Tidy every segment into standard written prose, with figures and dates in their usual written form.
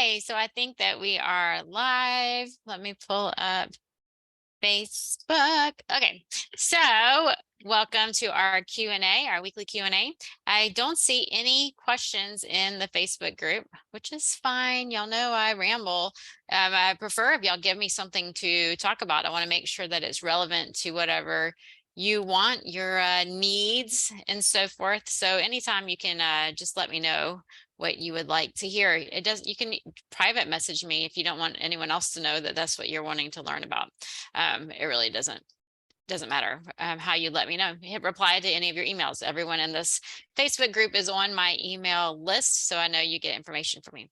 Okay, so I think that we are live. Let me pull up Facebook. Okay, so welcome to our Q&A, our weekly Q&A. I don't see any questions in the Facebook group, which is fine. Y'all know I ramble. I prefer if y'all give me something to talk about. I want to make sure that it's relevant to whatever you want, your needs and so forth. So anytime you can just let me know what you would like to hear. You can private message me if you don't want anyone else to know that that's what you're wanting to learn about. It really doesn't matter how you let me know. Hit reply to any of your emails. Everyone in this Facebook group is on my email list, so I know you get information from me.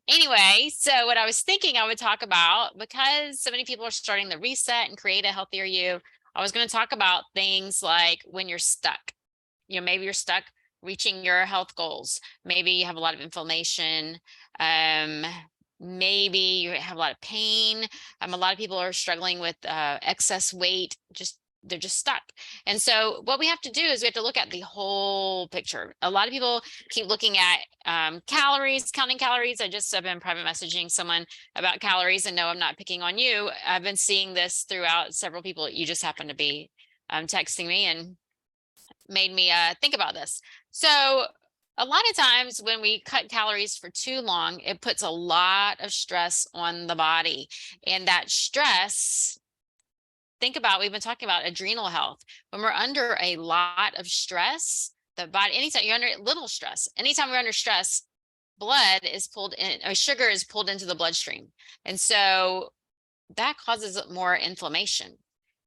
Anyway, so what I was thinking I would talk about, because so many people are starting the reset and create a healthier you, I was going to talk about things like when you're stuck. Maybe you're stuck reaching your health goals. Maybe you have a lot of inflammation. Maybe you have a lot of pain. A lot of people are struggling with excess weight. They're just stuck. And so what we have to do is we have to look at the whole picture. A lot of people keep looking at calories, counting calories. I've been private messaging someone about calories, and no, I'm not picking on you. I've been seeing this throughout several people. You just happen to be texting me and made me think about this. So a lot of times when we cut calories for too long, it puts a lot of stress on the body. And that stress, think about, we've been talking about adrenal health. When we're under a lot of stress, the body, anytime you're under little stress, anytime we're under stress, blood is pulled in, or sugar is pulled into the bloodstream. And so that causes more inflammation.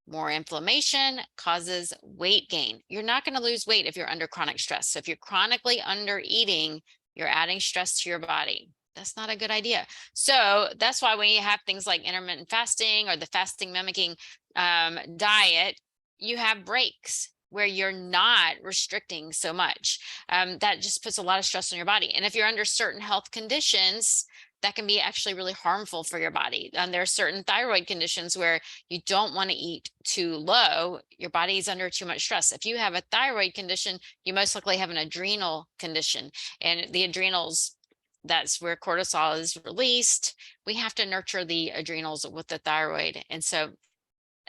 More inflammation causes weight gain. You're not going to lose weight if you're under chronic stress. So if you're chronically under eating, you're adding stress to your body. That's not a good idea. So that's why when you have things like intermittent fasting or the fasting mimicking diet, you have breaks where you're not restricting so much. That just puts a lot of stress on your body. And if you're under certain health conditions, that can be actually really harmful for your body. And there are certain thyroid conditions where you don't want to eat too low. Your body is under too much stress. If you have a thyroid condition, you most likely have an adrenal condition. And the adrenals, that's where cortisol is released. We have to nurture the adrenals with the thyroid. And so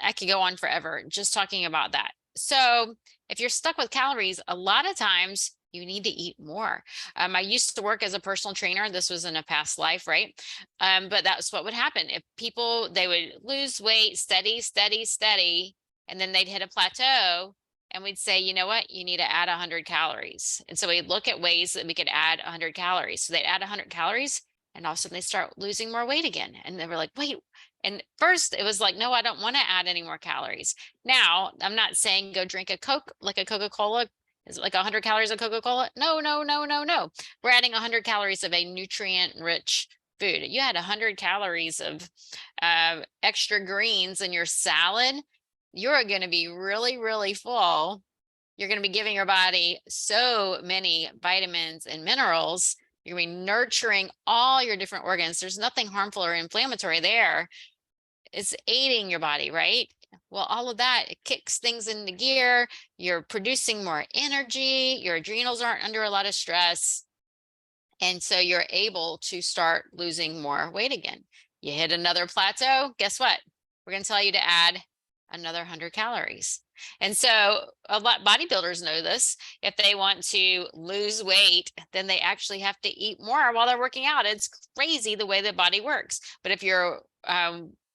I could go on forever just talking about that. So if you're stuck with calories, a lot of times you need to eat more. I used to work as a personal trainer. This was in a past life, right? But that's what would happen. If people, they would lose weight steady, and then they'd hit a plateau, and we'd say, you know what, you need to add 100 calories. And so we'd look at ways that we could add 100 calories. So they'd add 100 calories, and all of a sudden they start losing more weight again. And they were like, wait. And first it was like, no, I don't want to add any more calories. Now, I'm not saying go drink a Coke, like a Coca-Cola. Is it like 100 calories of Coca-Cola? No. We're adding 100 calories of a nutrient-rich food. You had 100 calories of extra greens in your salad, you're going to be really, really full. You're going to be giving your body so many vitamins and minerals. You're going to be nurturing all your different organs. There's nothing harmful or inflammatory there. It's aiding your body, right? Well, all of that, it kicks things into gear. You're producing more energy. Your adrenals aren't under a lot of stress. And so you're able to start losing more weight again. You hit another plateau. Guess what? We're going to tell you to add another 100 calories. And so a lot bodybuilders know this. If they want to lose weight, then they actually have to eat more while they're working out. It's crazy the way the body works. But if you're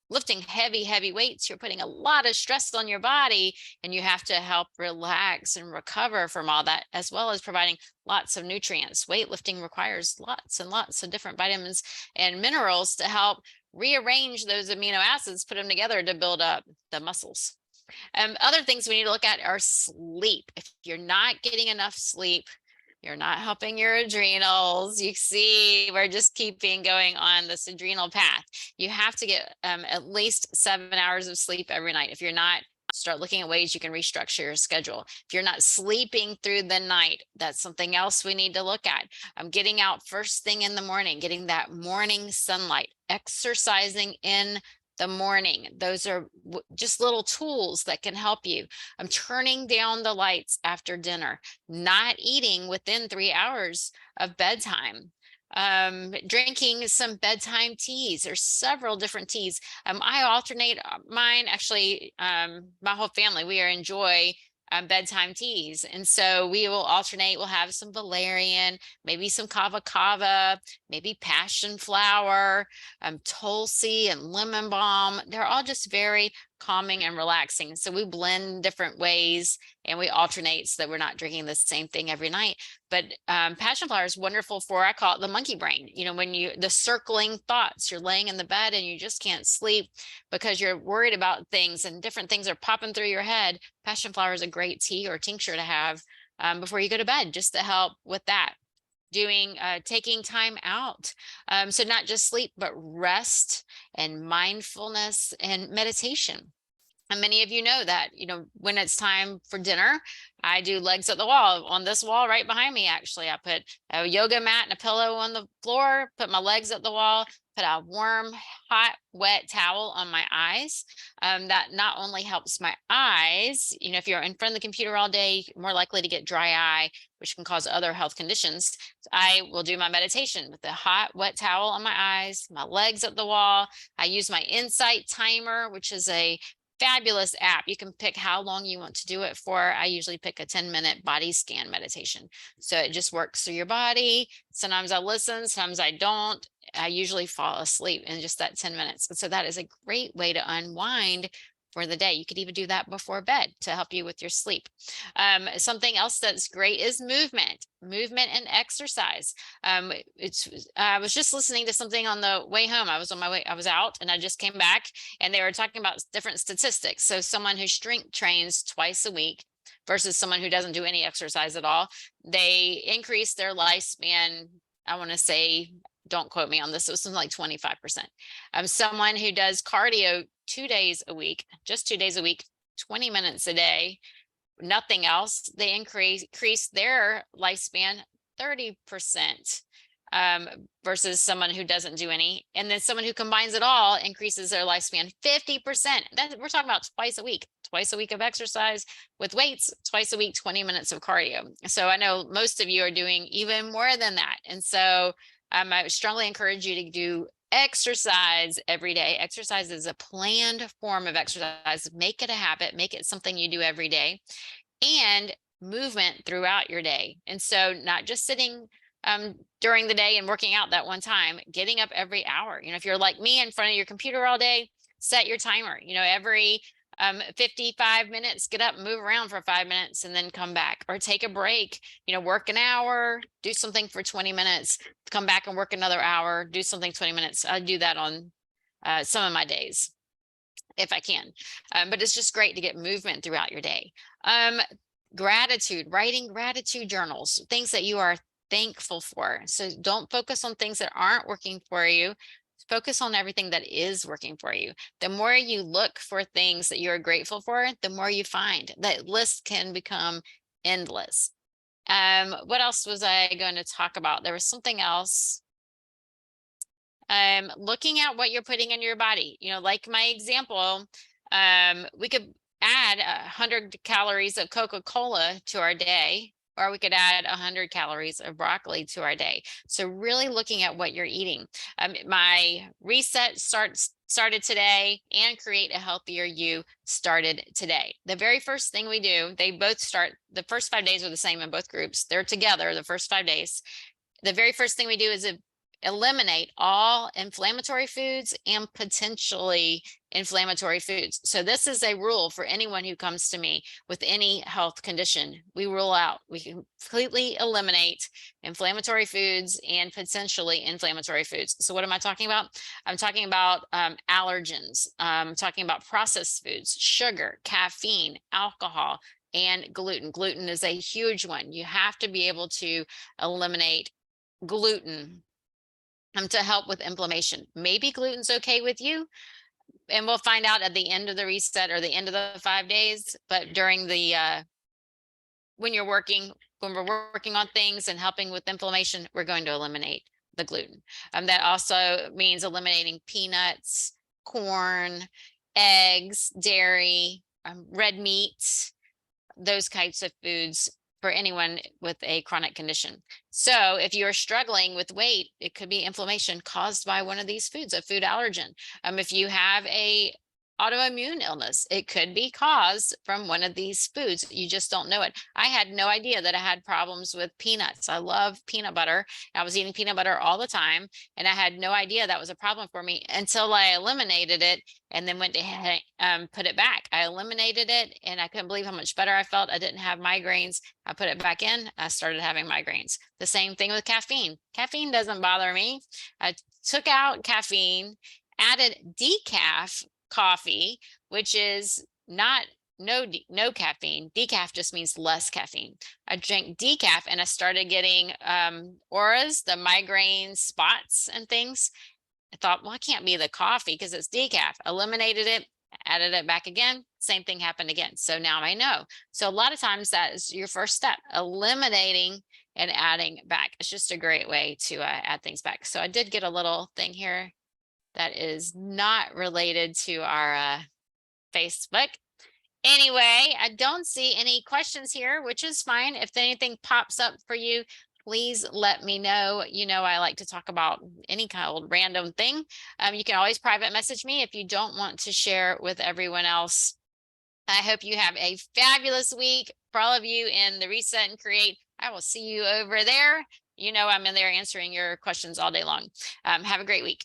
lifting heavy weights, you're putting a lot of stress on your body, and you have to help relax and recover from all that, as well as providing lots of nutrients. Weightlifting requires lots and lots of different vitamins and minerals to help rearrange those amino acids, put them together to build up the muscles. Other things we need to look at are sleep. If you're not getting enough sleep, you're not helping your adrenals. You see, we're just keeping going on this adrenal path. You have to get at least 7 hours of sleep every night. If you're not, start looking at ways you can restructure your schedule. If you're not sleeping through the night, that's something else we need to look at. Getting out first thing in the morning, getting that morning sunlight, exercising in the morning. Those are just little tools that can help you. Turning down the lights after dinner, not eating within 3 hours of bedtime. Drinking some bedtime teas. There's several different teas. I alternate mine. Actually, my whole family, we enjoy bedtime teas. And so we will alternate. We'll have some valerian, maybe some kava kava, maybe passion flower, tulsi and lemon balm. They're all just very calming and relaxing. So we blend different ways and we alternate so that we're not drinking the same thing every night. But passion flower is wonderful for, I call it the monkey brain. You know, when the circling thoughts, you're laying in the bed and you just can't sleep because you're worried about things and different things are popping through your head. Passion flower is a great tea or tincture to have before you go to bed, just to help with that. Taking time out. So not just sleep, but rest and mindfulness and meditation. And many of you know that, when it's time for dinner, I do legs at the wall. On this wall right behind me, actually, I put a yoga mat and a pillow on the floor, put my legs at the wall, put a warm, hot, wet towel on my eyes. That not only helps my eyes, if you're in front of the computer all day, you're more likely to get dry eye, which can cause other health conditions. I will do my meditation with the hot, wet towel on my eyes, my legs at the wall. I use my Insight timer, which is a fabulous app. You can pick how long you want to do it for. I usually pick a 10-minute body scan meditation. So it just works through your body. Sometimes I listen, sometimes I don't. I usually fall asleep in just that 10 minutes. So that is a great way to unwind for the day. You could even do that before bed to help you with your sleep. Something else that's great is movement and exercise. I was just listening to something on the way home. I was out and I just came back and they were talking about different statistics. So someone who strength trains twice a week versus someone who doesn't do any exercise at all, they increase their lifespan. I want to say, don't quote me on this, it was something like 25%. Someone who does cardio 2 days a week, just 2 days a week, 20 minutes a day, nothing else, they increase their lifespan 30%. Versus someone who doesn't do any. And then someone who combines it all increases their lifespan 50%. We're talking about twice a week of exercise with weights, twice a week, 20 minutes of cardio. So I know most of you are doing even more than that. And so I strongly encourage you to do exercise every day. Exercise is a planned form of exercise. Make it a habit, make it something you do every day, and movement throughout your day. And so not just sitting during the day and working out that one time, getting up every hour. If you're like me in front of your computer all day, set your timer, every 55 minutes, get up, move around for 5 minutes and then come back, or take a break, work an hour, do something for 20 minutes, come back and work another hour, do something 20 minutes. I do that on some of my days if I can. But it's just great to get movement throughout your day. Gratitude, writing gratitude journals, things that you are thankful for. So don't focus on things that aren't working for you. Focus on everything that is working for you. The more you look for things that you're grateful for, the more you find. That list can become endless. What else was I going to talk about? There was something else. Looking at what you're putting in your body, like my example, we could add 100 calories of Coca-Cola to our day, or we could add 100 calories of broccoli to our day. So really looking at what you're eating. My reset started today, and Create a Healthier You started today. The very first thing we do, they both start, the first 5 days are the same in both groups. They're together the first 5 days. The very first thing we do is eliminate all inflammatory foods and potentially inflammatory foods. So this is a rule for anyone who comes to me with any health condition. We completely eliminate inflammatory foods and potentially inflammatory foods. So what am I talking about? I'm talking about allergens. I'm talking about processed foods, sugar, caffeine, alcohol, and gluten. Gluten is a huge one. You have to be able to eliminate gluten to help with inflammation. Maybe gluten's okay with you, and we'll find out at the end of the reset or the end of the 5 days. But during the when we're working on things and helping with inflammation, we're going to eliminate the gluten. That also means eliminating peanuts, corn, eggs, dairy, red meat, those types of foods. for anyone with a chronic condition. So if you're struggling with weight, it could be inflammation caused by one of these foods, a food allergen. If you have a autoimmune illness, it could be caused from one of these foods. You just don't know it. I had no idea that I had problems with peanuts. I love peanut butter. I was eating peanut butter all the time, and I had no idea that was a problem for me until I eliminated it and then went to put it back. I eliminated it and I couldn't believe how much better I felt. I didn't have migraines. I put it back in. I started having migraines. The same thing with caffeine. Caffeine doesn't bother me. I took out caffeine, added decaf coffee, which is not no caffeine. Decaf just means less caffeine. I drank decaf and I started getting auras, the migraine spots and things. I thought, well, it can't be the coffee because it's decaf. Eliminated it, added it back again. Same thing happened again. So now I know. So a lot of times that is your first step, eliminating and adding back. It's just a great way to add things back. So I did get a little thing here that is not related to our Facebook. Anyway, I don't see any questions here, which is fine. If anything pops up for you, please let me know. You know, I like to talk about any kind of random thing. You can always private message me if you don't want to share with everyone else. I hope you have a fabulous week. For all of you in the Reset and Create, I will see you over there. You know, I'm in there answering your questions all day long. Have a great week.